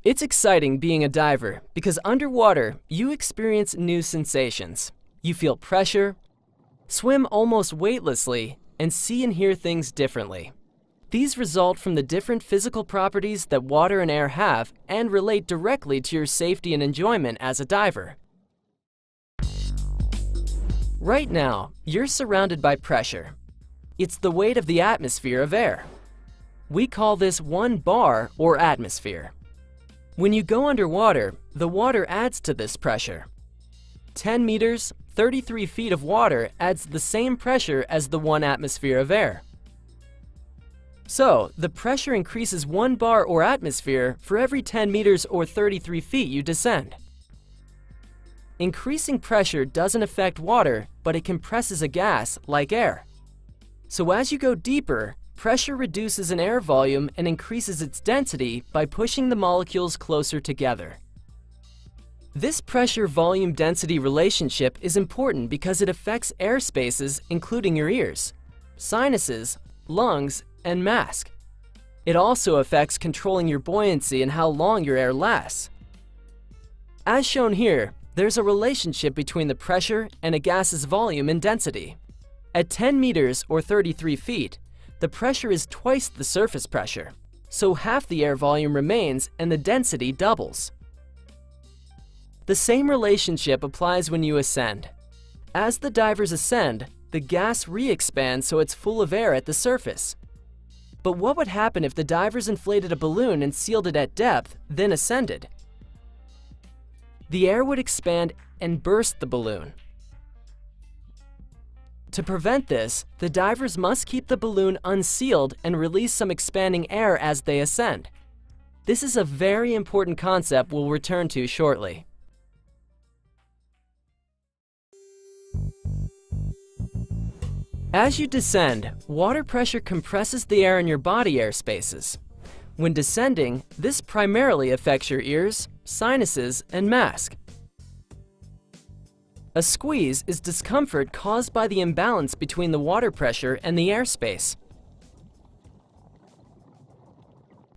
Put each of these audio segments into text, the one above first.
It's exciting being a diver because underwater, you experience new sensations. You feel pressure, swim almost weightlessly, and see and hear things differently. These result from the different physical properties that water and air have and relate directly to your safety and enjoyment as a diver. Right now, you're surrounded by pressure. It's the weight of the atmosphere of air. We call this 1 bar or atmosphere. When you go underwater, the water adds to this pressure. 10 meters, 33 feet of water adds the same pressure as the 1 atmosphere of air. So, the pressure increases 1 bar or atmosphere for every 10 meters or 33 feet you descend. Increasing pressure doesn't affect water, but it compresses a gas like air. So as you go deeper, pressure reduces an air volume and increases its density by pushing the molecules closer together. This pressure-volume density relationship is important because it affects air spaces including your ears, sinuses, lungs, and mask. It also affects controlling your buoyancy and how long your air lasts. As shown here, there's a relationship between the pressure and a gas's volume and density. At 10 meters or 33 feet, the pressure is twice the surface pressure, so half the air volume remains and the density doubles. The same relationship applies when you ascend. As the divers ascend, the gas re-expands so it's full of air at the surface. But what would happen if the divers inflated a balloon and sealed it at depth, then ascended? The air would expand and burst the balloon. To prevent this, the divers must keep the balloon unsealed and release some expanding air as they ascend. This is a very important concept we'll return to shortly. As you descend, water pressure compresses the air in your body air spaces. When descending, this primarily affects your ears, sinuses, and mask. A squeeze is discomfort caused by the imbalance between the water pressure and the airspace.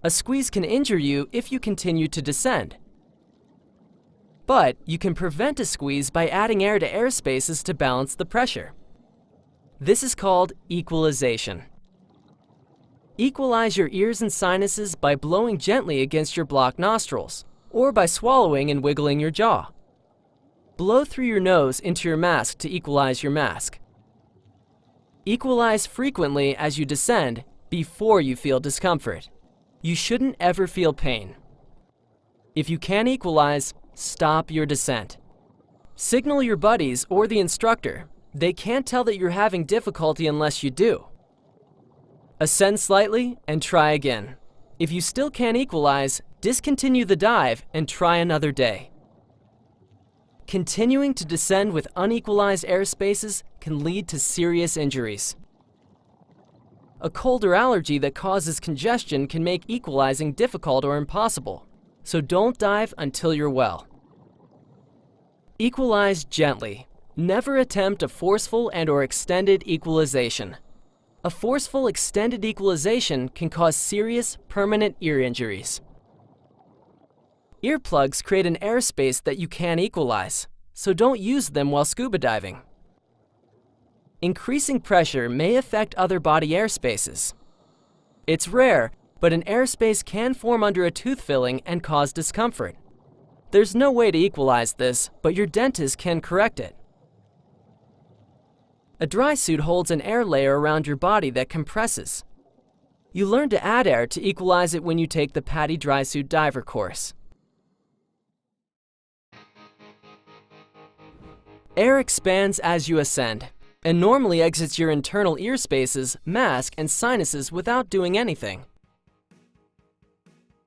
A squeeze can injure you if you continue to descend. But you can prevent a squeeze by adding air to air spaces to balance the pressure. This is called equalization. Equalize your ears and sinuses by blowing gently against your blocked nostrils, or by swallowing and wiggling your jaw. Blow through your nose into your mask to equalize your mask. Equalize frequently as you descend before you feel discomfort. You shouldn't ever feel pain. If you can't equalize, stop your descent. Signal your buddies or the instructor. They can't tell that you're having difficulty unless you do. Ascend slightly and try again. If you still can't equalize, discontinue the dive and try another day. Continuing to descend with unequalized air spaces can lead to serious injuries. A cold or allergy that causes congestion can make equalizing difficult or impossible, so don't dive until you're well. Equalize gently. Never attempt a forceful and/or extended equalization. A forceful extended equalization can cause serious, permanent ear injuries. Earplugs create an airspace that you can't equalize, so don't use them while scuba diving. Increasing pressure may affect other body airspaces. It's rare, but an airspace can form under a tooth filling and cause discomfort. There's no way to equalize this, but your dentist can correct it. A dry suit holds an air layer around your body that compresses. You learn to add air to equalize it when you take the PADI Dry Suit Diver course. Air expands as you ascend, and normally exits your internal ear spaces, mask, and sinuses without doing anything.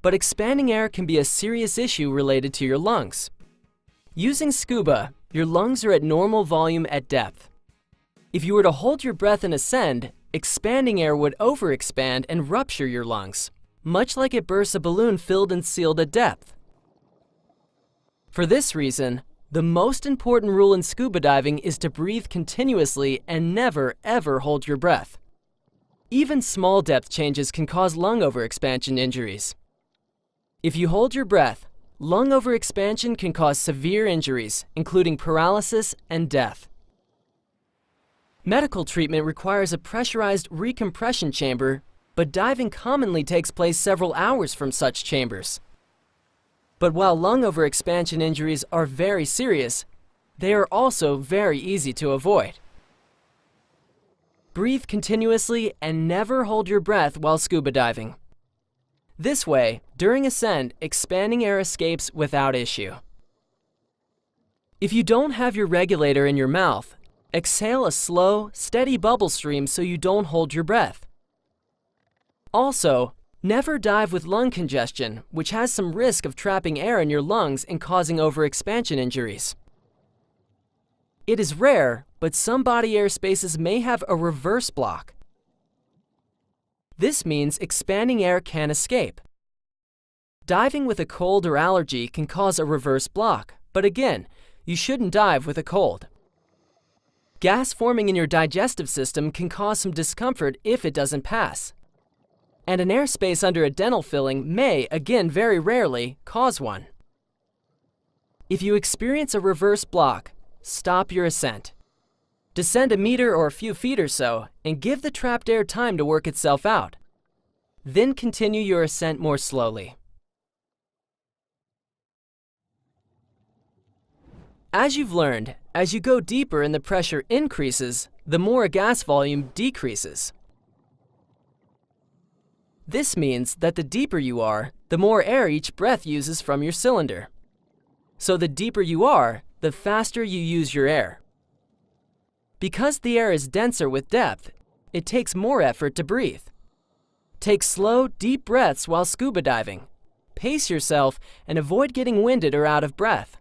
But expanding air can be a serious issue related to your lungs. Using scuba, your lungs are at normal volume at depth. If you were to hold your breath and ascend, expanding air would overexpand and rupture your lungs, much like it bursts a balloon filled and sealed at depth. For this reason, the most important rule in scuba diving is to breathe continuously and never, ever hold your breath. Even small depth changes can cause lung overexpansion injuries. If you hold your breath, lung overexpansion can cause severe injuries, including paralysis and death. Medical treatment requires a pressurized recompression chamber, but diving commonly takes place several hours from such chambers. But while lung overexpansion injuries are very serious, they are also very easy to avoid. Breathe continuously and never hold your breath while scuba diving. This way, during ascent, expanding air escapes without issue. If you don't have your regulator in your mouth, exhale a slow, steady bubble stream so you don't hold your breath. Also, never dive with lung congestion, which has some risk of trapping air in your lungs and causing overexpansion injuries. It is rare, but some body air spaces may have a reverse block. This means expanding air can escape. Diving with a cold or allergy can cause a reverse block, but again, you shouldn't dive with a cold. Gas forming in your digestive system can cause some discomfort if it doesn't pass. And an airspace under a dental filling may, again very rarely, cause one. If you experience a reverse block, stop your ascent. Descend a meter or a few feet or so and give the trapped air time to work itself out. Then continue your ascent more slowly. As you've learned, as you go deeper and the pressure increases, the more a gas volume decreases. This means that the deeper you are, the more air each breath uses from your cylinder. So the deeper you are, the faster you use your air. Because the air is denser with depth, it takes more effort to breathe. Take slow, deep breaths while scuba diving. Pace yourself and avoid getting winded or out of breath.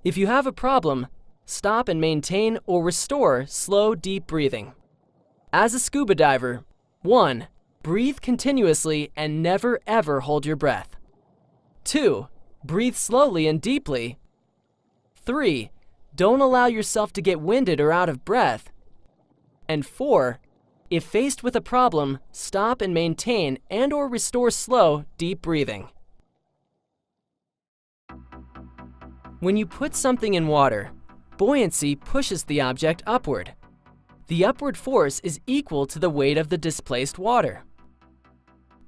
If you have a problem, stop and maintain or restore slow, deep breathing. As a scuba diver, 1. Breathe continuously and never ever hold your breath. 2. Breathe slowly and deeply. 3. Don't allow yourself to get winded or out of breath. And 4. If faced with a problem, stop and maintain and/or restore slow, deep breathing. When you put something in water, buoyancy pushes the object upward. The upward force is equal to the weight of the displaced water.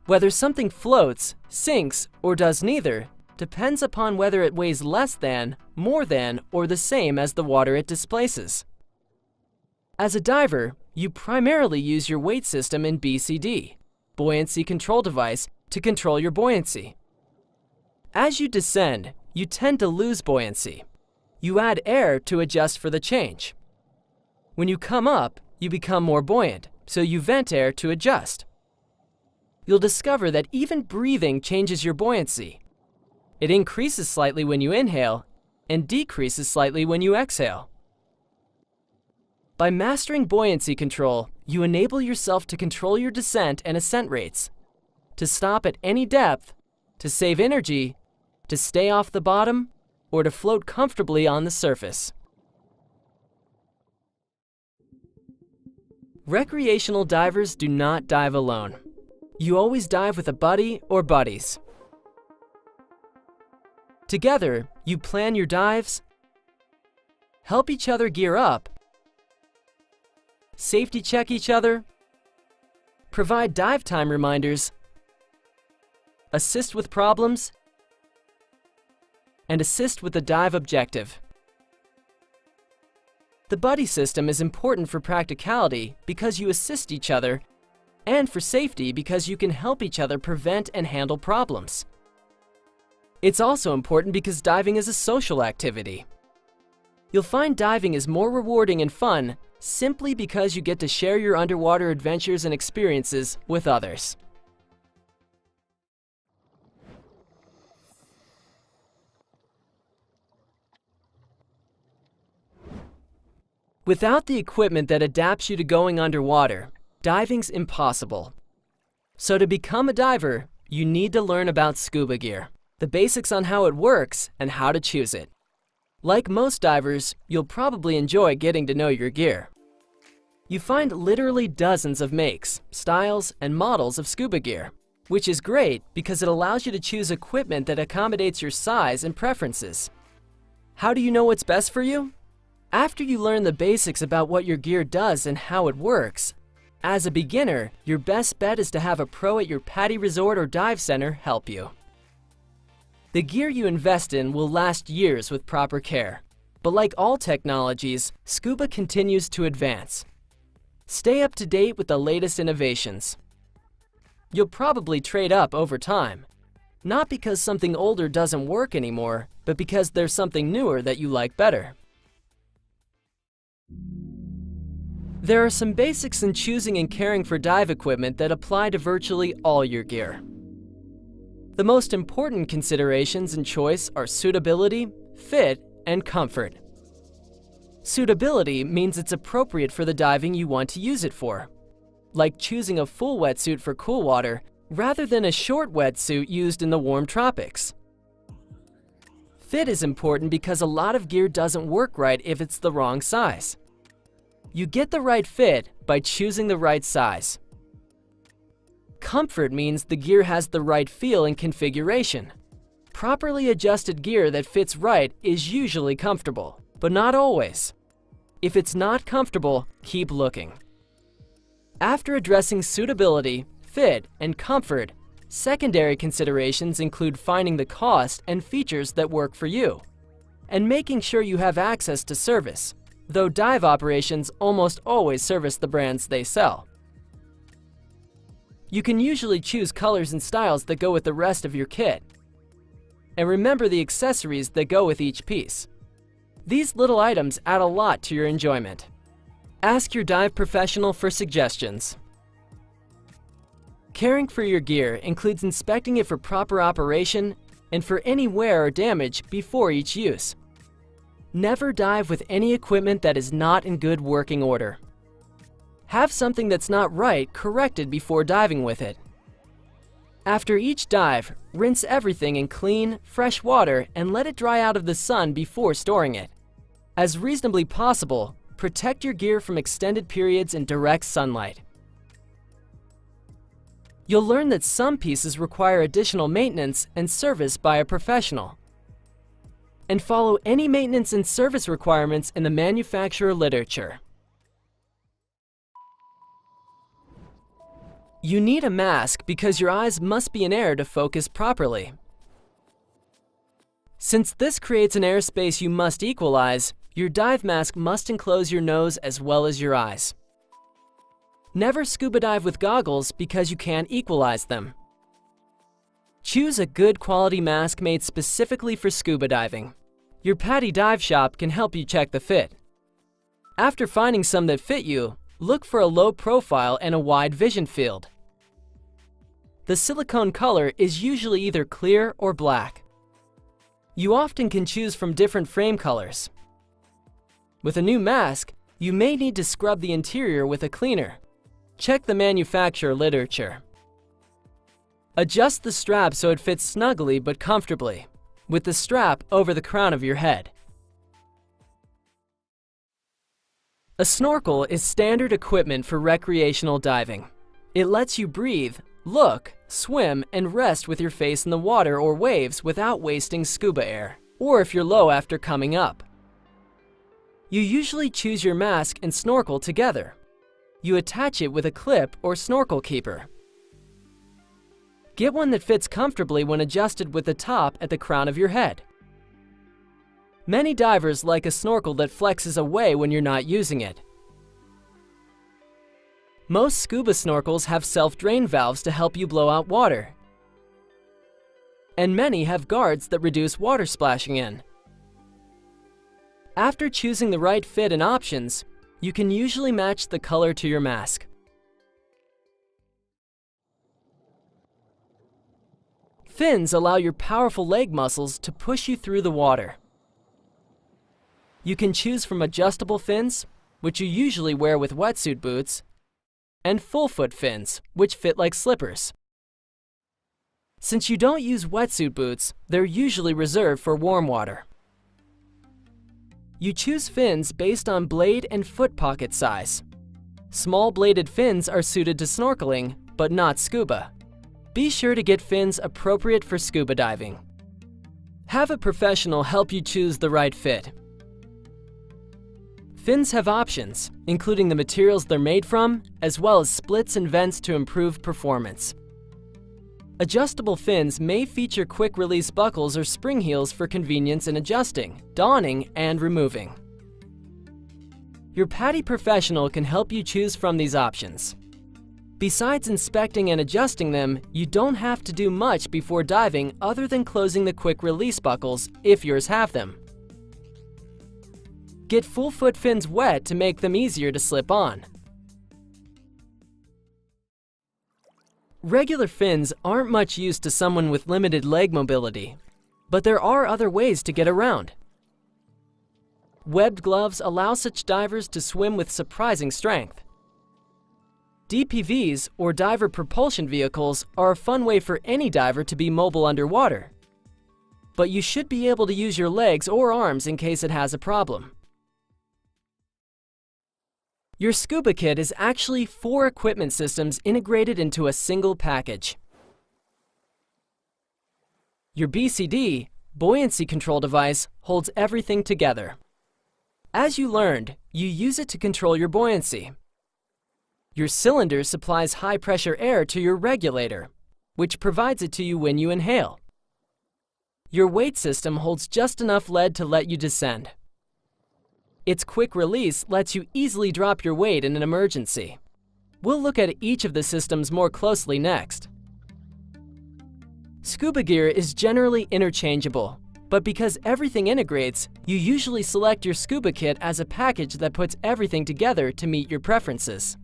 Whether something floats, sinks, or does neither depends upon whether it weighs less than, more than, or the same as the water it displaces. As a diver, you primarily use your weight system in BCD, buoyancy control device, to control your buoyancy. As you descend, you tend to lose buoyancy. You add air to adjust for the change. When you come up, you become more buoyant, so you vent air to adjust. You'll discover that even breathing changes your buoyancy. It increases slightly when you inhale and decreases slightly when you exhale. By mastering buoyancy control, you enable yourself to control your descent and ascent rates, to stop at any depth, to save energy, to stay off the bottom, or to float comfortably on the surface. Recreational divers do not dive alone. You always dive with a buddy or buddies. Together, you plan your dives, help each other gear up, safety check each other, provide dive time reminders, assist with problems, and assist with the dive objective. The buddy system is important for practicality because you assist each other, and for safety because you can help each other prevent and handle problems. It's also important because diving is a social activity. You'll find diving is more rewarding and fun simply because you get to share your underwater adventures and experiences with others. Without the equipment that adapts you to going underwater, diving's impossible. So to become a diver, you need to learn about scuba gear, the basics on how it works and how to choose it. Like most divers, you'll probably enjoy getting to know your gear. You find literally dozens of makes, styles, and models of scuba gear. which is great because it allows you to choose equipment that accommodates your size and preferences. How do you know what's best for you? After you learn the basics about what your gear does and how it works, as a beginner, your best bet is to have a pro at your PADI resort or dive center help you. The gear you invest in will last years with proper care. But like all technologies, scuba continues to advance. Stay up to date with the latest innovations. You'll probably trade up over time, not because something older doesn't work anymore, but because there's something newer that you like better. There are some basics in choosing and caring for dive equipment that apply to virtually all your gear. The most important considerations in choice are suitability, fit, and comfort. Suitability means it's appropriate for the diving you want to use it for, like choosing a full wetsuit for cool water rather than a short wetsuit used in the warm tropics. Fit is important because a lot of gear doesn't work right if it's the wrong size. You get the right fit by choosing the right size. Comfort means the gear has the right feel and configuration. Properly adjusted gear that fits right is usually comfortable, but not always. If it's not comfortable, keep looking. After addressing suitability, fit, and comfort, secondary considerations include finding the cost and features that work for you, and making sure you have access to service, though dive operations almost always service the brands they sell. You can usually choose colors and styles that go with the rest of your kit. And remember the accessories that go with each piece. These little items add a lot to your enjoyment. Ask your dive professional for suggestions. Caring for your gear includes inspecting it for proper operation and for any wear or damage before each use. Never dive with any equipment that is not in good working order. Have something that's not right corrected before diving with it. After each dive, rinse everything in clean, fresh water and let it dry out of the sun before storing it. As reasonably possible, protect your gear from extended periods in direct sunlight. You'll learn that some pieces require additional maintenance and service by a professional. And follow any maintenance and service requirements in the manufacturer literature. You need a mask because your eyes must be in air to focus properly. Since this creates an airspace you must equalize, your dive mask must enclose your nose as well as your eyes. Never scuba dive with goggles because you can't equalize them. Choose a good quality mask made specifically for scuba diving. Your PADI dive shop can help you check the fit. After finding some that fit you, look for a low profile and a wide vision field. The silicone color is usually either clear or black. You often can choose from different frame colors. With a new mask, you may need to scrub the interior with a cleaner. Check the manufacturer literature. Adjust the strap so it fits snugly but comfortably, with the strap over the crown of your head. A snorkel is standard equipment for recreational diving. It lets you breathe, look, swim, and rest with your face in the water or waves without wasting scuba air, or if you're low after coming up. You usually choose your mask and snorkel together. You attach it with a clip or snorkel keeper. Get one that fits comfortably when adjusted with the top at the crown of your head. Many divers like a snorkel that flexes away when you're not using it. Most scuba snorkels have self-drain valves to help you blow out water. And many have guards that reduce water splashing in. After choosing the right fit and options, you can usually match the color to your mask. Fins allow your powerful leg muscles to push you through the water. You can choose from adjustable fins, which you usually wear with wetsuit boots, and full-foot fins, which fit like slippers. Since you don't use wetsuit boots, they're usually reserved for warm water. You choose fins based on blade and foot pocket size. Small bladed fins are suited to snorkeling, but not scuba. Be sure to get fins appropriate for scuba diving. Have a professional help you choose the right fit. Fins have options, including the materials they're made from, as well as splits and vents to improve performance. Adjustable fins may feature quick-release buckles or spring heels for convenience in adjusting, donning, and removing. Your PADI professional can help you choose from these options. Besides inspecting and adjusting them, you don't have to do much before diving other than closing the quick-release buckles if yours have them. Get full-foot fins wet to make them easier to slip on. Regular fins aren't much use to someone with limited leg mobility, but there are other ways to get around. Webbed gloves allow such divers to swim with surprising strength. DPVs, or diver propulsion vehicles, are a fun way for any diver to be mobile underwater. But you should be able to use your legs or arms in case it has a problem. Your scuba kit is actually 4 equipment systems integrated into a single package. Your BCD, buoyancy control device, holds everything together. As you learned, you use it to control your buoyancy. Your cylinder supplies high-pressure air to your regulator, which provides it to you when you inhale. Your weight system holds just enough lead to let you descend. Its quick release lets you easily drop your weight in an emergency. We'll look at each of the systems more closely next. Scuba gear is generally interchangeable, but because everything integrates, you usually select your scuba kit as a package that puts everything together to meet your preferences.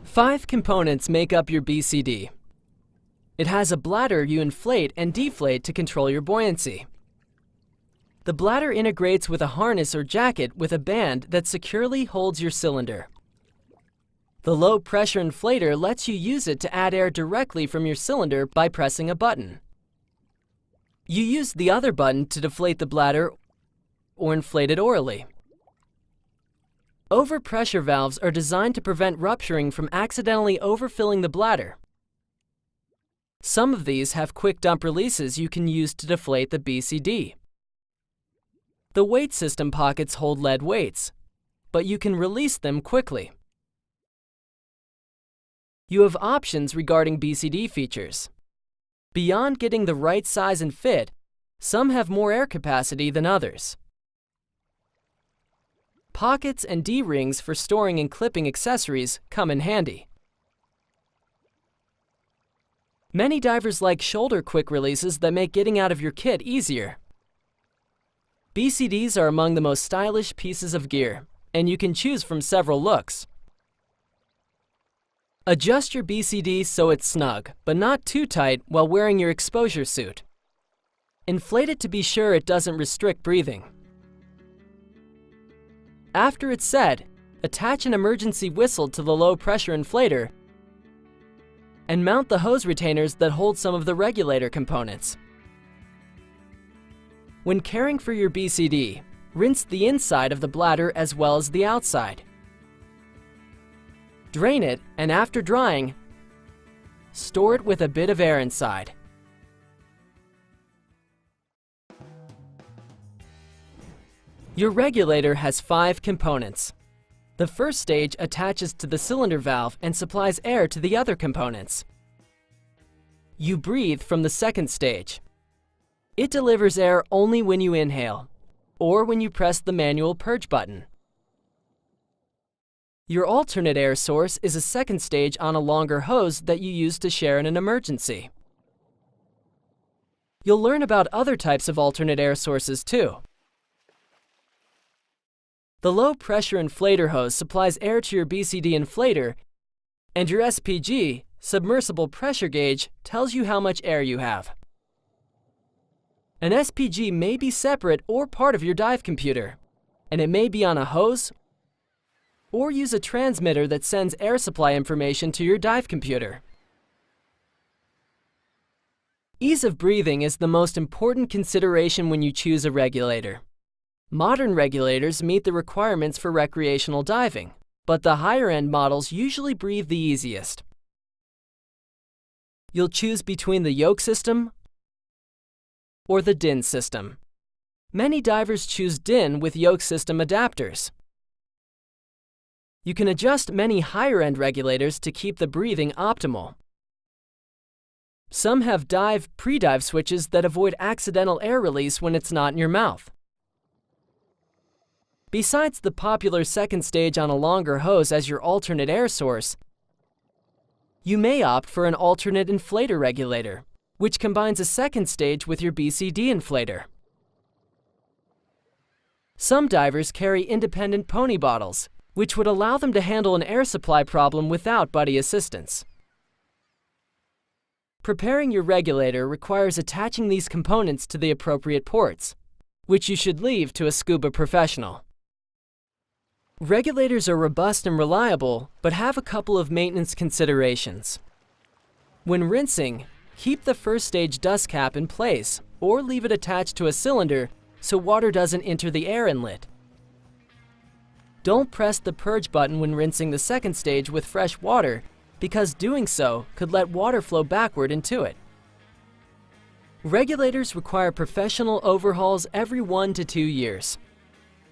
5 components make up your BCD. It has a bladder you inflate and deflate to control your buoyancy. The bladder integrates with a harness or jacket with a band that securely holds your cylinder. The low-pressure inflator lets you use it to add air directly from your cylinder by pressing a button. You use the other button to deflate the bladder or inflate it orally. Overpressure valves are designed to prevent rupturing from accidentally overfilling the bladder. Some of these have quick dump releases you can use to deflate the BCD. The weight system pockets hold lead weights, but you can release them quickly. You have options regarding BCD features. Beyond getting the right size and fit, some have more air capacity than others. Pockets and D-rings for storing and clipping accessories come in handy. Many divers like shoulder quick releases that make getting out of your kit easier. BCDs are among the most stylish pieces of gear, and you can choose from several looks. Adjust your BCD so it's snug, but not too tight while wearing your exposure suit. Inflate it to be sure it doesn't restrict breathing. After it's set, attach an emergency whistle to the low-pressure inflator and mount the hose retainers that hold some of the regulator components. When caring for your BCD, rinse the inside of the bladder as well as the outside. Drain it, and after drying, store it with a bit of air inside. Your regulator has 5 components. The first stage attaches to the cylinder valve and supplies air to the other components. You breathe from the second stage. It delivers air only when you inhale, or when you press the manual purge button. Your alternate air source is a second stage on a longer hose that you use to share in an emergency. You'll learn about other types of alternate air sources too. The low-pressure inflator hose supplies air to your BCD inflator, and your SPG, submersible pressure gauge, tells you how much air you have. An SPG may be separate or part of your dive computer, and it may be on a hose or use a transmitter that sends air supply information to your dive computer. Ease of breathing is the most important consideration when you choose a regulator. Modern regulators meet the requirements for recreational diving, but the higher-end models usually breathe the easiest. You'll choose between the yoke system or the DIN system. Many divers choose DIN with yoke system adapters. You can adjust many higher-end regulators to keep the breathing optimal. Some have pre-dive switches that avoid accidental air release when it's not in your mouth. Besides the popular second stage on a longer hose as your alternate air source, you may opt for an alternate inflator regulator, which combines a second stage with your BCD inflator. Some divers carry independent pony bottles, which would allow them to handle an air supply problem without buddy assistance. Preparing your regulator requires attaching these components to the appropriate ports, which you should leave to a scuba professional. Regulators are robust and reliable, but have a couple of maintenance considerations. When rinsing, keep the first stage dust cap in place or leave it attached to a cylinder so water doesn't enter the air inlet. Don't press the purge button when rinsing the second stage with fresh water, because doing so could let water flow backward into it. Regulators require professional overhauls every 1 to 2 years.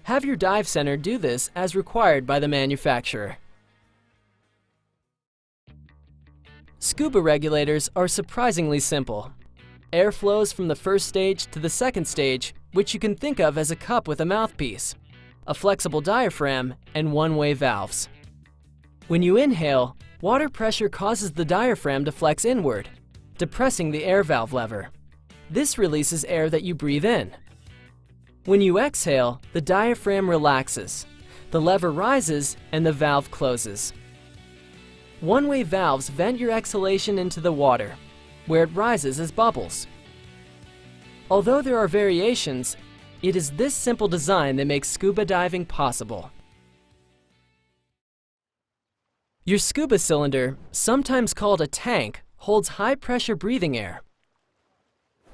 Have your dive center do this as required by the manufacturer. Scuba regulators are surprisingly simple. Air flows from the first stage to the second stage, which you can think of as a cup with a mouthpiece, a flexible diaphragm, and one-way valves. When you inhale, water pressure causes the diaphragm to flex inward, depressing the air valve lever. This releases air that you breathe in. When you exhale, the diaphragm relaxes, the lever rises, and the valve closes. One-way valves vent your exhalation into the water, where it rises as bubbles. Although there are variations, it is this simple design that makes scuba diving possible. Your scuba cylinder, sometimes called a tank, holds high-pressure breathing air.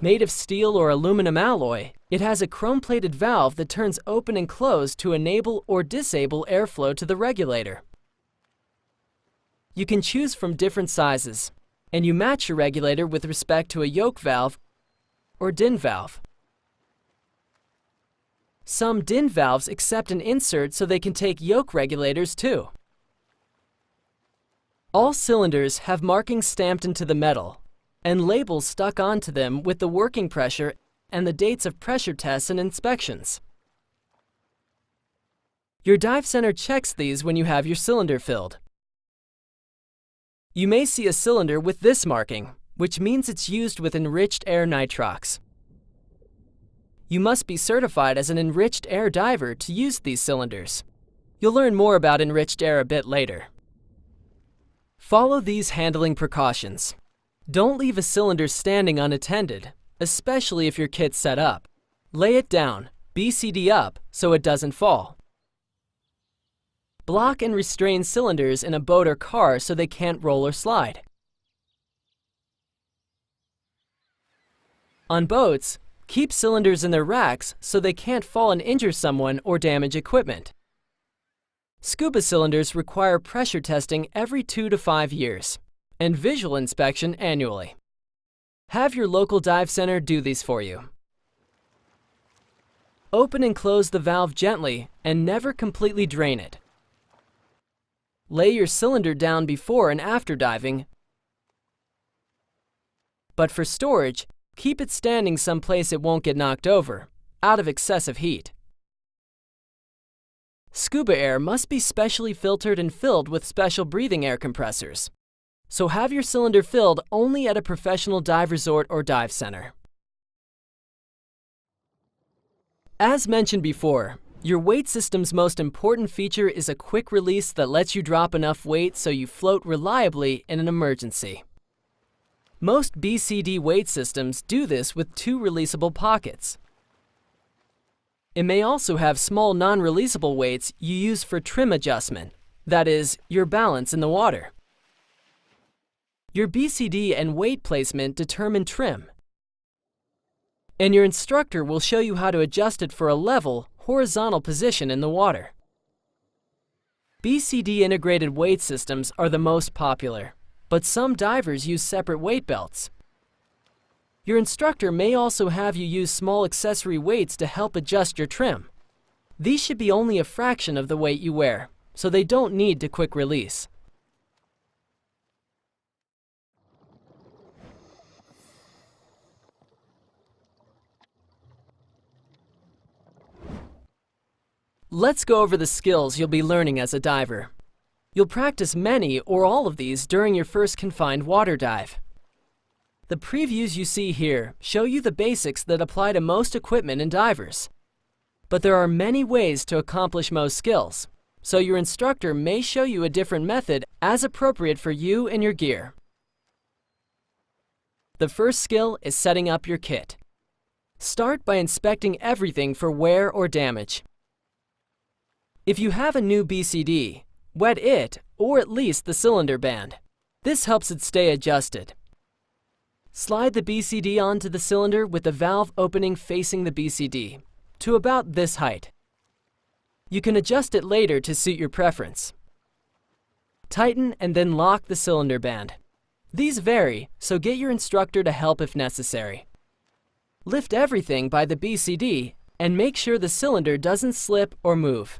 Made of steel or aluminum alloy, it has a chrome-plated valve that turns open and closed to enable or disable airflow to the regulator. You can choose from different sizes, and you match your regulator with respect to a yoke valve or DIN valve. Some DIN valves accept an insert so they can take yoke regulators too. All cylinders have markings stamped into the metal and labels stuck onto them with the working pressure and the dates of pressure tests and inspections. Your dive center checks these when you have your cylinder filled. You may see a cylinder with this marking, which means it's used with enriched air nitrox. You must be certified as an enriched air diver to use these cylinders. You'll learn more about enriched air a bit later. Follow these handling precautions. Don't leave a cylinder standing unattended, especially if your kit's set up. Lay it down, BCD up, so it doesn't fall. Block and restrain cylinders in a boat or car so they can't roll or slide. On boats, keep cylinders in their racks so they can't fall and injure someone or damage equipment. Scuba cylinders require pressure testing every 2 to 5 years and visual inspection annually. Have your local dive center do these for you. Open and close the valve gently and never completely drain it. Lay your cylinder down before and after diving, but for storage, keep it standing someplace it won't get knocked over, out of excessive heat. Scuba air must be specially filtered and filled with special breathing air compressors, so have your cylinder filled only at a professional dive resort or dive center. As mentioned before, your weight system's most important feature is a quick release that lets you drop enough weight so you float reliably in an emergency. Most BCD weight systems do this with 2 releasable pockets. It may also have small non-releasable weights you use for trim adjustment, that is, your balance in the water. Your BCD and weight placement determine trim, and your instructor will show you how to adjust it for a level, horizontal position in the water. BCD integrated weight systems are the most popular, but some divers use separate weight belts. Your instructor may also have you use small accessory weights to help adjust your trim. These should be only a fraction of the weight you wear, so they don't need to quick release. Let's go over the skills you'll be learning as a diver. You'll practice many or all of these during your first confined water dive. The previews you see here show you the basics that apply to most equipment and divers. But there are many ways to accomplish most skills, so your instructor may show you a different method as appropriate for you and your gear. The first skill is setting up your kit. Start by inspecting everything for wear or damage. If you have a new BCD, wet it or at least the cylinder band. This helps it stay adjusted. Slide the BCD onto the cylinder with the valve opening facing the BCD to about this height. You can adjust it later to suit your preference. Tighten and then lock the cylinder band. These vary, so get your instructor to help if necessary. Lift everything by the BCD and make sure the cylinder doesn't slip or move.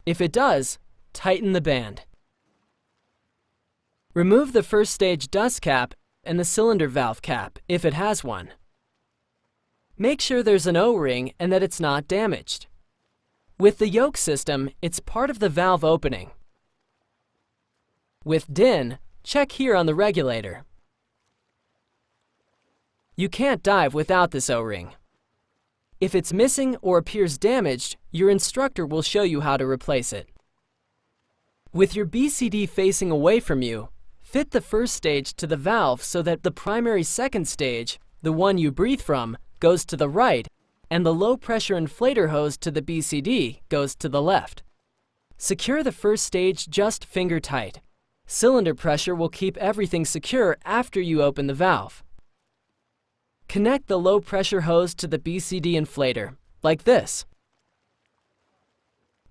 If it does, tighten the band. Remove the first stage dust cap and the cylinder valve cap, if it has one. Make sure there's an O-ring and that it's not damaged. With the yoke system, it's part of the valve opening. With DIN, check here on the regulator. You can't dive without this O-ring. If it's missing or appears damaged, your instructor will show you how to replace it. With your BCD facing away from you, fit the first stage to the valve so that the primary second stage, the one you breathe from, goes to the right, and the low-pressure inflator hose to the BCD goes to the left. Secure the first stage just finger tight. Cylinder pressure will keep everything secure after you open the valve. Connect the low-pressure hose to the BCD inflator, like this.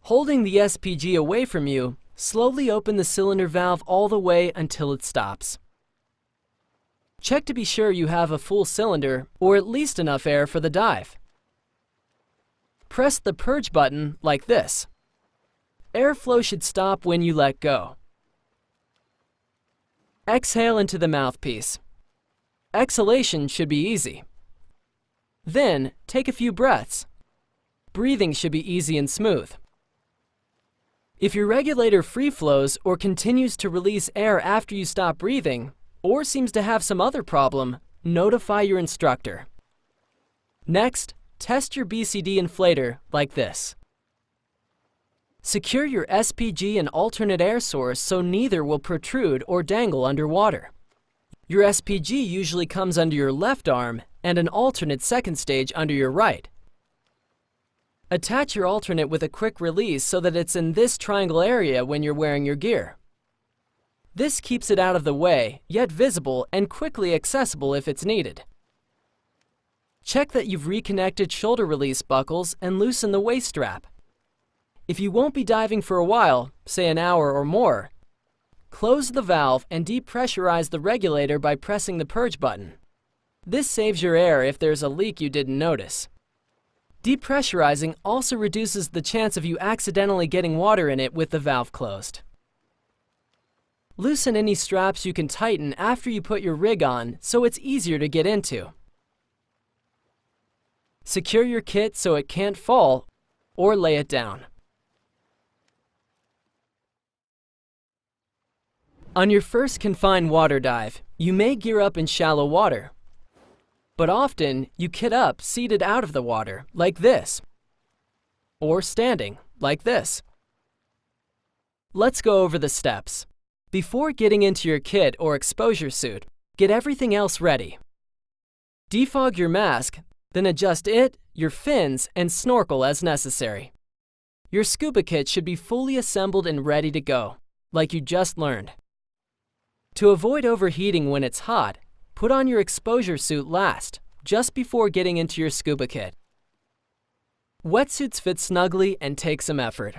Holding the SPG away from you, slowly open the cylinder valve all the way until it stops. Check to be sure you have a full cylinder or at least enough air for the dive. Press the purge button like this. Airflow should stop when you let go. Exhale into the mouthpiece. Exhalation should be easy. Then, take a few breaths. Breathing should be easy and smooth. If your regulator free flows or continues to release air after you stop breathing, or seems to have some other problem, notify your instructor. Next, test your BCD inflator like this. Secure your SPG and alternate air source so neither will protrude or dangle underwater. Your SPG usually comes under your left arm and an alternate second stage under your right. Attach your alternate with a quick release so that it's in this triangle area when you're wearing your gear. This keeps it out of the way, yet visible and quickly accessible if it's needed. Check that you've reconnected shoulder release buckles and loosen the waist strap. If you won't be diving for a while, say an hour or more, close the valve and depressurize the regulator by pressing the purge button. This saves your air if there's a leak you didn't notice. Depressurizing also reduces the chance of you accidentally getting water in it with the valve closed. Loosen any straps you can tighten after you put your rig on so it's easier to get into. Secure your kit so it can't fall or lay it down. On your first confined water dive, you may gear up in shallow water. But often, you kit up seated out of the water, like this. Or standing, like this. Let's go over the steps. Before getting into your kit or exposure suit, get everything else ready. Defog your mask, then adjust it, your fins, and snorkel as necessary. Your scuba kit should be fully assembled and ready to go, like you just learned. To avoid overheating when it's hot, put on your exposure suit last, just before getting into your scuba kit. Wetsuits fit snugly and take some effort.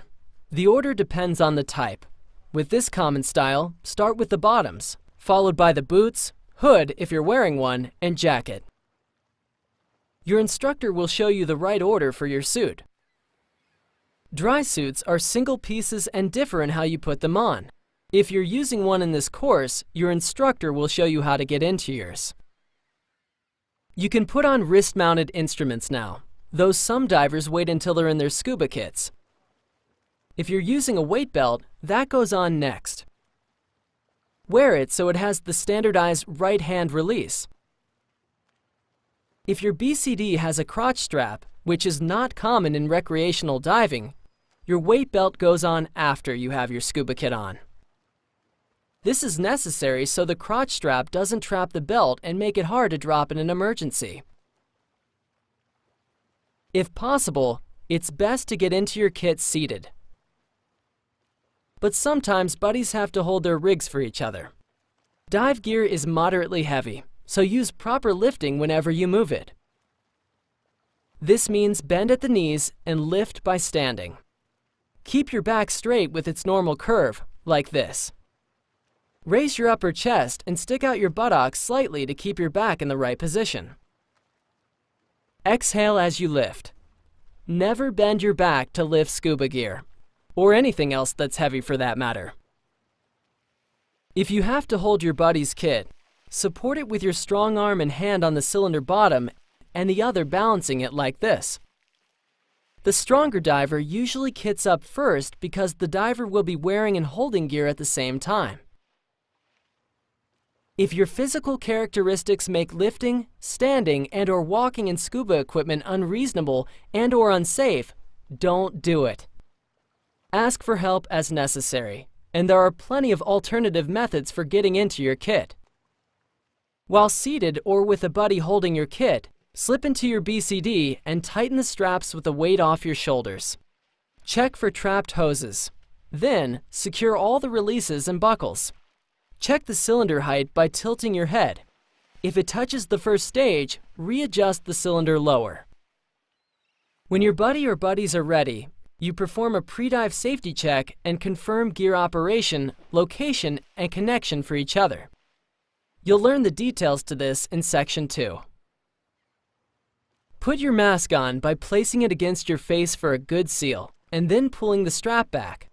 The order depends on the type. With this common style, start with the bottoms, followed by the boots, hood if you're wearing one, and jacket. Your instructor will show you the right order for your suit. Dry suits are single pieces and differ in how you put them on. If you're using one in this course, your instructor will show you how to get into yours. You can put on wrist-mounted instruments now, though some divers wait until they're in their scuba kits. If you're using a weight belt, that goes on next. Wear it so it has the standardized right hand release. If your BCD has a crotch strap, which is not common in recreational diving, your weight belt goes on after you have your scuba kit on. This is necessary so the crotch strap doesn't trap the belt and make it hard to drop in an emergency. If possible, it's best to get into your kit seated. But sometimes buddies have to hold their rigs for each other. Dive gear is moderately heavy, so use proper lifting whenever you move it. This means bend at the knees and lift by standing. Keep your back straight with its normal curve, like this. Raise your upper chest and stick out your buttocks slightly to keep your back in the right position. Exhale as you lift. Never bend your back to lift scuba gear, or anything else that's heavy for that matter. If you have to hold your buddy's kit, support it with your strong arm and hand on the cylinder bottom and the other balancing it like this. The stronger diver usually kits up first because the diver will be wearing and holding gear at the same time. If your physical characteristics make lifting, standing, and/or walking in scuba equipment unreasonable and/or unsafe, don't do it. Ask for help as necessary, and there are plenty of alternative methods for getting into your kit. While seated or with a buddy holding your kit, slip into your BCD and tighten the straps with the weight off your shoulders. Check for trapped hoses. Then, secure all the releases and buckles. Check the cylinder height by tilting your head. If it touches the first stage, readjust the cylinder lower. When your buddy or buddies are ready, you perform a pre-dive safety check and confirm gear operation, location, and connection for each other. You'll learn the details to this in Section 2. Put your mask on by placing it against your face for a good seal, and then pulling the strap back.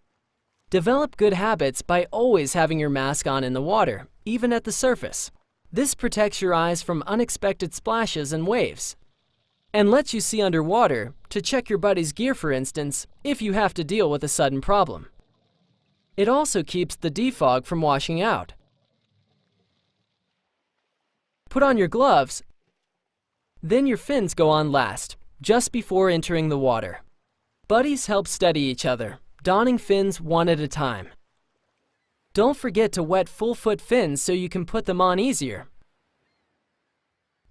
Develop good habits by always having your mask on in the water, even at the surface. This protects your eyes from unexpected splashes and waves, and lets you see underwater to check your buddy's gear, for instance, if you have to deal with a sudden problem. It also keeps the defog from washing out. Put on your gloves, then your fins go on last, just before entering the water. Buddies help steady each other, donning fins one at a time. Don't forget to wet full-foot fins so you can put them on easier.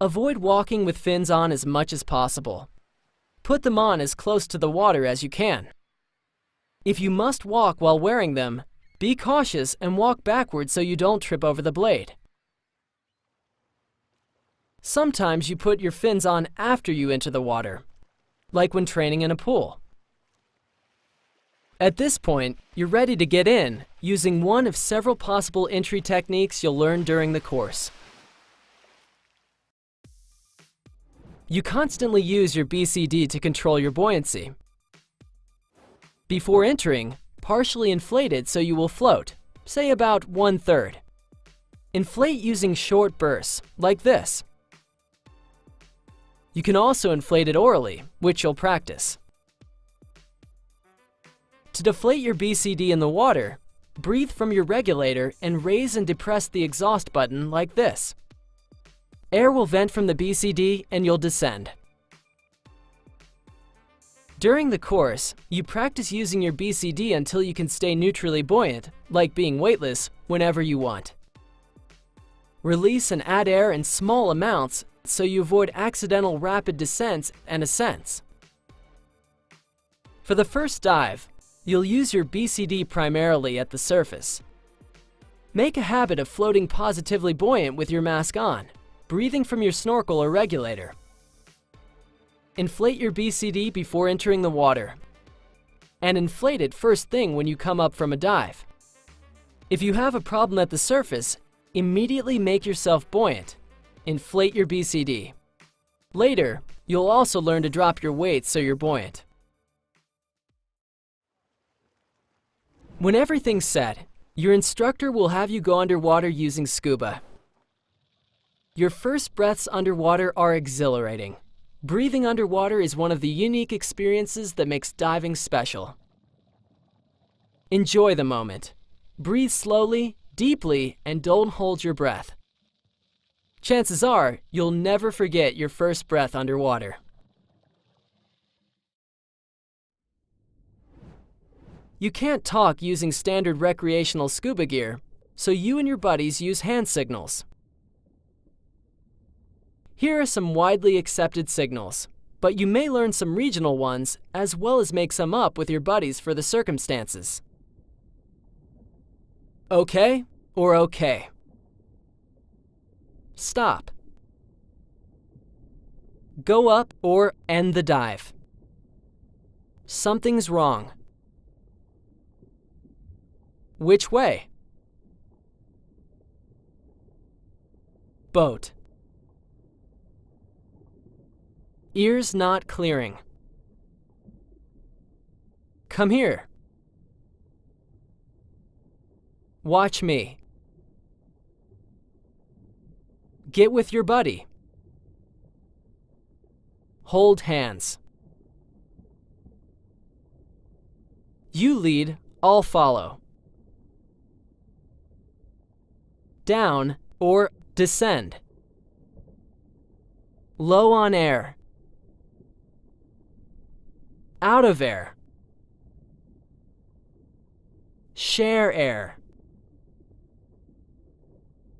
Avoid walking with fins on as much as possible. Put them on as close to the water as you can. If you must walk while wearing them, be cautious and walk backwards so you don't trip over the blade. Sometimes you put your fins on after you enter the water, like when training in a pool. At this point, you're ready to get in, using one of several possible entry techniques you'll learn during the course. You constantly use your BCD to control your buoyancy. Before entering, partially inflate it so you will float, say about 1/3. Inflate using short bursts, like this. You can also inflate it orally, which you'll practice. To deflate your BCD in the water, breathe from your regulator and raise and depress the exhaust button like this. Air will vent from the BCD and you'll descend. During the course, you practice using your BCD until you can stay neutrally buoyant, like being weightless, whenever you want. Release and add air in small amounts so you avoid accidental rapid descents and ascents. For the first dive, you'll use your BCD primarily at the surface. Make a habit of floating positively buoyant with your mask on, breathing from your snorkel or regulator. Inflate your BCD before entering the water. and inflate it first thing when you come up from a dive. If you have a problem at the surface, immediately make yourself buoyant. Inflate your BCD. Later, you'll also learn to drop your weight so you're buoyant. When everything's set, your instructor will have you go underwater using scuba. Your first breaths underwater are exhilarating. Breathing underwater is one of the unique experiences that makes diving special. Enjoy the moment. Breathe slowly, deeply, and don't hold your breath. Chances are, you'll never forget your first breath underwater. You can't talk using standard recreational scuba gear, so you and your buddies use hand signals. Here are some widely accepted signals, but you may learn some regional ones as well as make some up with your buddies for the circumstances. Okay or okay. Stop. Go up or end the dive. Something's wrong. Which way? Boat. Ears not clearing. Come here. Watch me. Get with your buddy. Hold hands. You lead, I'll follow. Down or descend. Low on air. Out of air. Share air.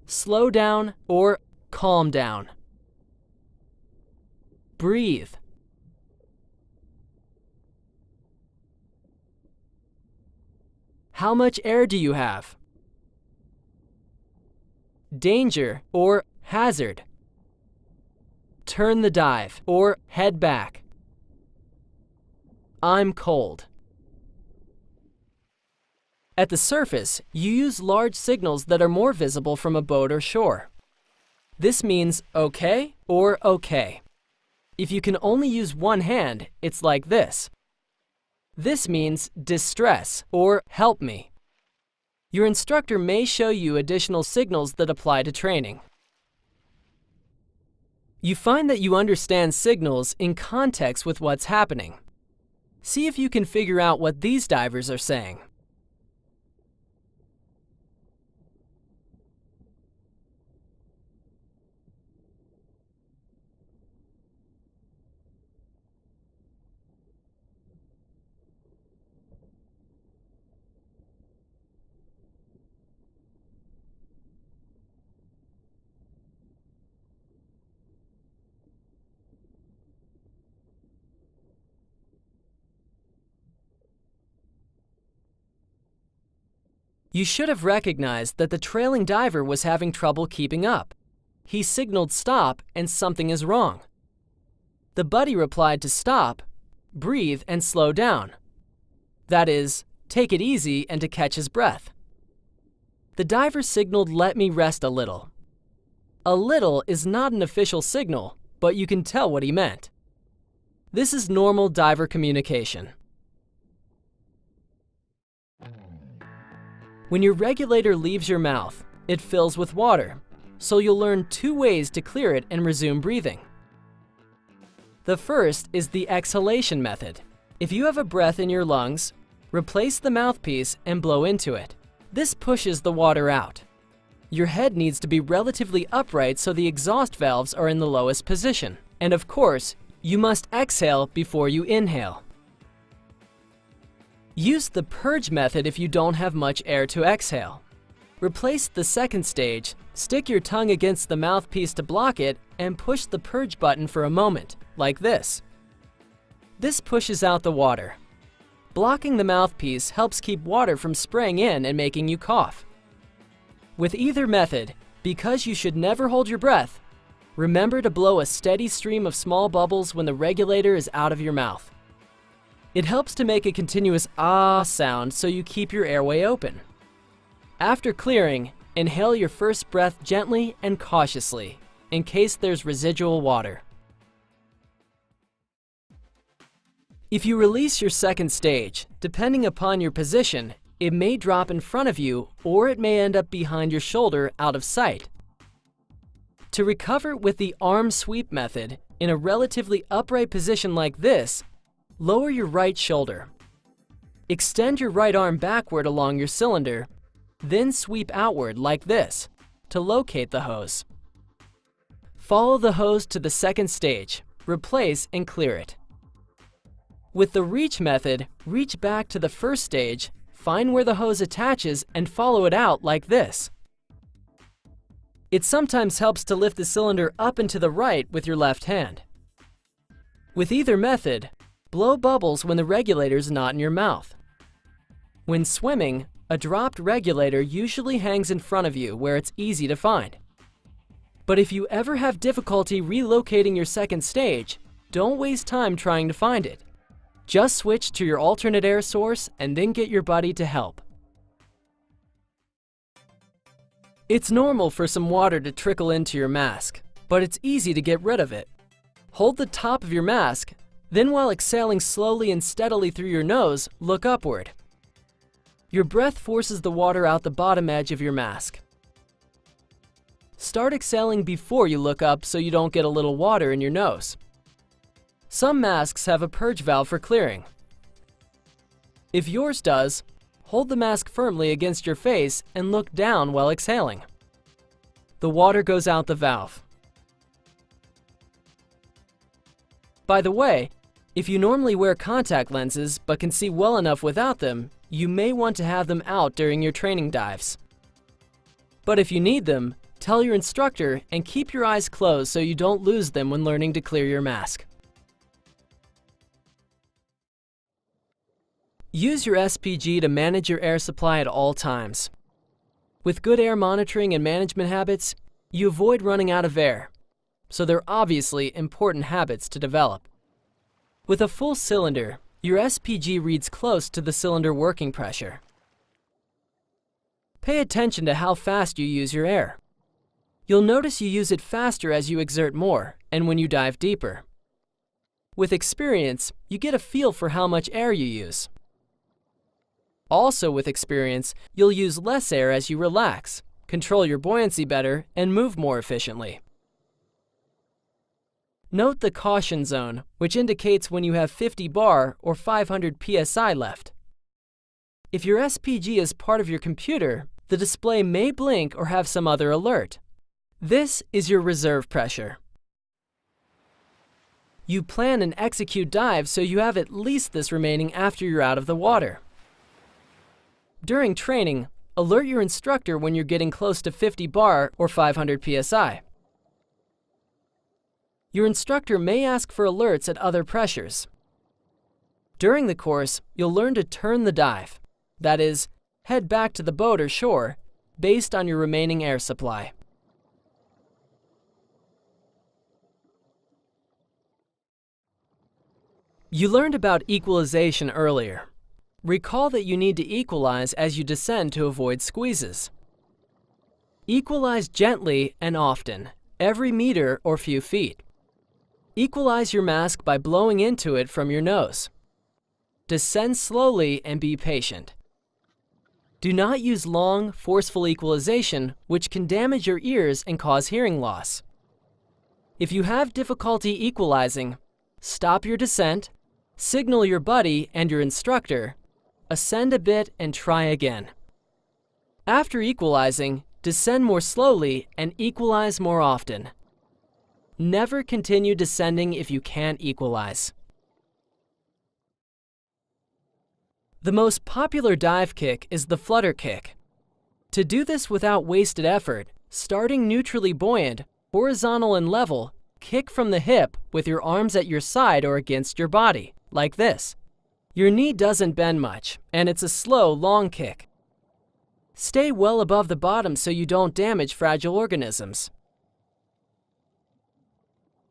Slow down or calm down. Breathe. How much air do you have? Danger or hazard. Turn the dive or head back. I'm cold. At the surface, you use large signals that are more visible from a boat or shore. This means okay or okay. If you can only use one hand, it's like this. This means distress or help me. Your instructor may show you additional signals that apply to training. You find that you understand signals in context with what's happening. See if you can figure out what these divers are saying. You should have recognized that the trailing diver was having trouble keeping up. He signaled stop and something is wrong. The buddy replied to stop, breathe, and slow down. That is, take it easy and to catch his breath. The diver signaled let me rest a little. A little is not an official signal, but you can tell what he meant. This is normal diver communication. When your regulator leaves your mouth, it fills with water, so you'll learn 2 ways to clear it and resume breathing. The first is the exhalation method. If you have a breath in your lungs, replace the mouthpiece and blow into it. This pushes the water out. Your head needs to be relatively upright so the exhaust valves are in the lowest position. And of course, you must exhale before you inhale. Use the purge method if you don't have much air to exhale. Replace the second stage, stick your tongue against the mouthpiece to block it, and push the purge button for a moment, like this. This pushes out the water. Blocking the mouthpiece helps keep water from spraying in and making you cough. With either method, because you should never hold your breath, remember to blow a steady stream of small bubbles when the regulator is out of your mouth. It helps to make a continuous ah sound so you keep your airway open. After clearing, inhale your first breath gently and cautiously, in case there's residual water. If you release your second stage, depending upon your position, it may drop in front of you or it may end up behind your shoulder out of sight. To recover with the arm sweep method, in a relatively upright position like this, lower your right shoulder. Extend your right arm backward along your cylinder, then sweep outward like this to locate the hose. Follow the hose to the second stage, replace and clear it. With the reach method, reach back to the first stage, find where the hose attaches and follow it out like this. It sometimes helps to lift the cylinder up and to the right with your left hand. With either method, blow bubbles when the regulator is not in your mouth. When swimming, a dropped regulator usually hangs in front of you where it's easy to find. But if you ever have difficulty relocating your second stage, don't waste time trying to find it. Just switch to your alternate air source and then get your buddy to help. It's normal for some water to trickle into your mask, but it's easy to get rid of it. Hold the top of your mask, then while exhaling slowly and steadily through your nose, look upward. Your breath forces the water out the bottom edge of your mask. Start exhaling before you look up so you don't get a little water in your nose. Some masks have a purge valve for clearing. If yours does, hold the mask firmly against your face and look down while exhaling. The water goes out the valve. By the way, if you normally wear contact lenses but can see well enough without them, you may want to have them out during your training dives. But if you need them, tell your instructor and keep your eyes closed so you don't lose them when learning to clear your mask. Use your SPG to manage your air supply at all times. With good air monitoring and management habits, you avoid running out of air, so they're obviously important habits to develop. With a full cylinder, your SPG reads close to the cylinder working pressure. Pay attention to how fast you use your air. You'll notice you use it faster as you exert more and when you dive deeper. With experience, you get a feel for how much air you use. Also with experience, you'll use less air as you relax, control your buoyancy better, and move more efficiently. Note the caution zone, which indicates when you have 50 bar or 500 psi left. If your SPG is part of your computer, the display may blink or have some other alert. This is your reserve pressure. You plan and execute dives so you have at least this remaining after you're out of the water. During training, alert your instructor when you're getting close to 50 bar or 500 psi. Your instructor may ask for alerts at other pressures. During the course, you'll learn to turn the dive, that is, head back to the boat or shore, based on your remaining air supply. You learned about equalization earlier. Recall that you need to equalize as you descend to avoid squeezes. Equalize gently and often, every meter or few feet. Equalize your mask by blowing into it from your nose. Descend slowly and be patient. Do not use long, forceful equalization, which can damage your ears and cause hearing loss. If you have difficulty equalizing, stop your descent, signal your buddy and your instructor, ascend a bit and try again. After equalizing, descend more slowly and equalize more often. Never continue descending if you can't equalize. The most popular dive kick is the flutter kick. To do this without wasted effort, starting neutrally buoyant, horizontal and level, kick from the hip with your arms at your side or against your body, like this. Your knee doesn't bend much, and it's a slow, long kick. Stay well above the bottom so you don't damage fragile organisms.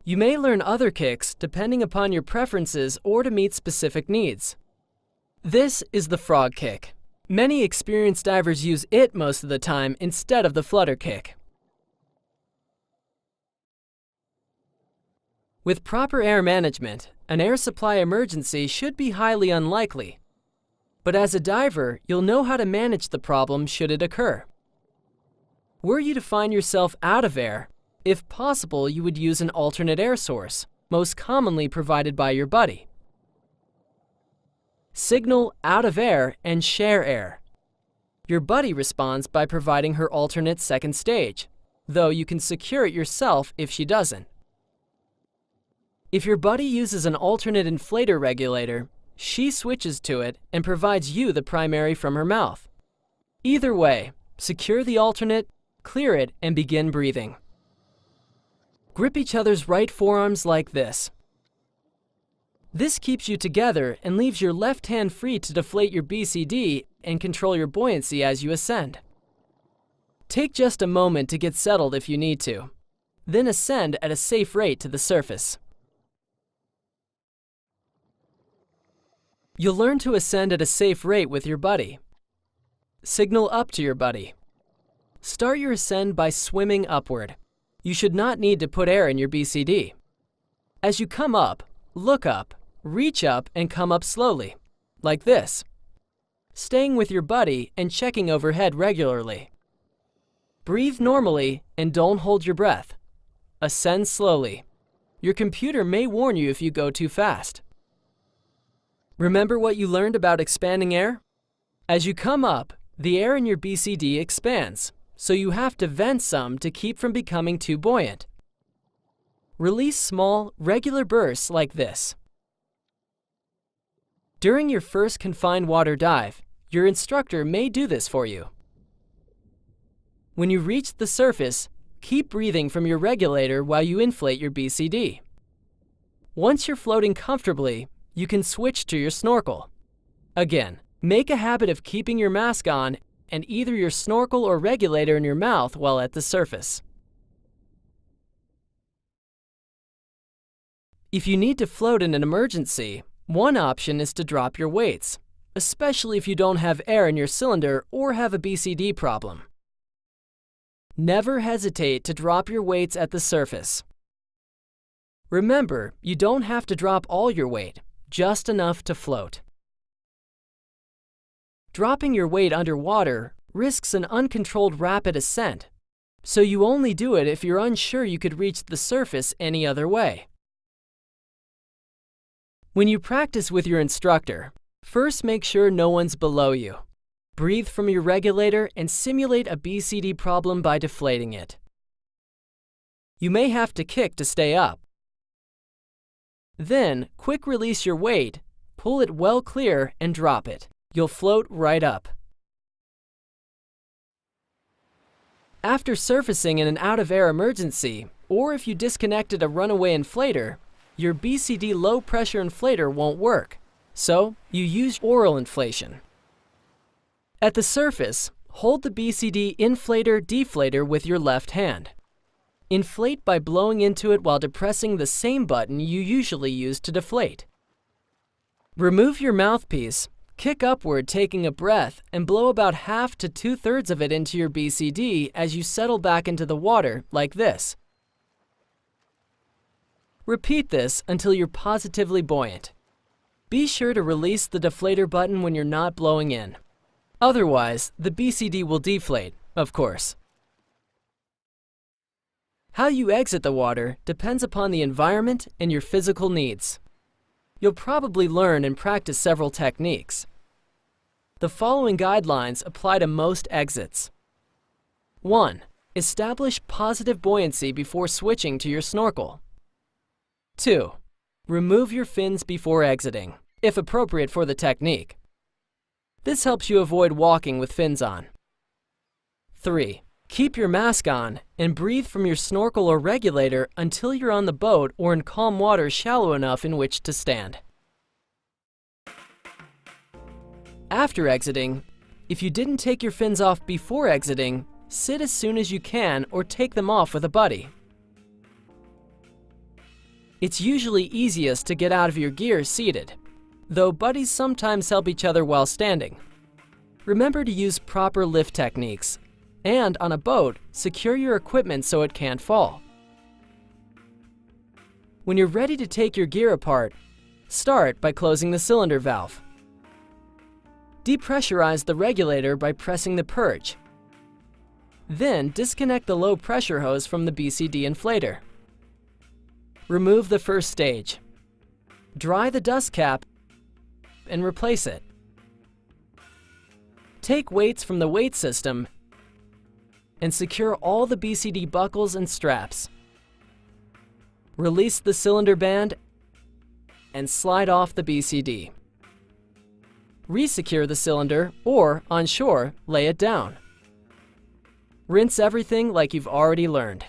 You may learn other kicks depending upon your preferences or to meet specific needs. This is the frog kick. Many experienced divers use it most of the time instead of the flutter kick. With proper air management, an air supply emergency should be highly unlikely. But as a diver, you'll know how to manage the problem should it occur. Were you to find yourself out of air, if possible, you would use an alternate air source, most commonly provided by your buddy. Signal out of air and share air. Your buddy responds by providing her alternate second stage, though you can secure it yourself if she doesn't. If your buddy uses an alternate inflator regulator, she switches to it and provides you the primary from her mouth. Either way, secure the alternate, clear it, and begin breathing. Grip each other's right forearms like this. This keeps you together and leaves your left hand free to deflate your BCD and control your buoyancy as you ascend. Take just a moment to get settled if you need to, then ascend at a safe rate to the surface. You'll learn to ascend at a safe rate with your buddy. Signal up to your buddy. Start your ascend by swimming upward. You should not need to put air in your BCD. As you come up, look up, reach up, and come up slowly, like this, staying with your buddy and checking overhead regularly. Breathe normally and don't hold your breath. Ascend slowly. Your computer may warn you if you go too fast. Remember what you learned about expanding air? As you come up, the air in your BCD expands, so you have to vent some to keep from becoming too buoyant. Release small, regular bursts like this. During your first confined water dive, your instructor may do this for you. When you reach the surface, keep breathing from your regulator while you inflate your BCD. Once you're floating comfortably, you can switch to your snorkel. Again, make a habit of keeping your mask on and either your snorkel or regulator in your mouth while at the surface. If you need to float in an emergency, one option is to drop your weights, especially if you don't have air in your cylinder or have a BCD problem. Never hesitate to drop your weights at the surface. Remember, you don't have to drop all your weight, just enough to float. Dropping your weight underwater risks an uncontrolled rapid ascent, so you only do it if you're unsure you could reach the surface any other way. When you practice with your instructor, first make sure no one's below you. Breathe from your regulator and simulate a BCD problem by deflating it. You may have to kick to stay up. Then, quick release your weight, pull it well clear, and drop it. You'll float right up. After surfacing in an out-of-air emergency, or if you disconnected a runaway inflator, your BCD low-pressure inflator won't work, so you use oral inflation. At the surface, hold the BCD inflator-deflator with your left hand. Inflate by blowing into it while depressing the same button you usually use to deflate. Remove your mouthpiece, kick upward taking a breath, and blow about half to 2/3 of it into your BCD as you settle back into the water, like this. Repeat this until you're positively buoyant. Be sure to release the deflator button when you're not blowing in. Otherwise, the BCD will deflate, of course. How you exit the water depends upon the environment and your physical needs. You'll probably learn and practice several techniques. The following guidelines apply to most exits. 1. Establish positive buoyancy before switching to your snorkel. 2. Remove your fins before exiting, if appropriate for the technique. This helps you avoid walking with fins on. 3. Keep your mask on and breathe from your snorkel or regulator until you're on the boat or in calm water shallow enough in which to stand. After exiting, if you didn't take your fins off before exiting, sit as soon as you can or take them off with a buddy. It's usually easiest to get out of your gear seated, though buddies sometimes help each other while standing. Remember to use proper lift techniques, and on a boat, secure your equipment so it can't fall. When you're ready to take your gear apart, start by closing the cylinder valve. Depressurize the regulator by pressing the purge. Then disconnect the low pressure hose from the BCD inflator. Remove the first stage. Dry the dust cap and replace it. Take weights from the weight system and secure all the BCD buckles and straps. Release the cylinder band and slide off the BCD. Resecure the cylinder, or on shore, lay it down. Rinse everything like you've already learned.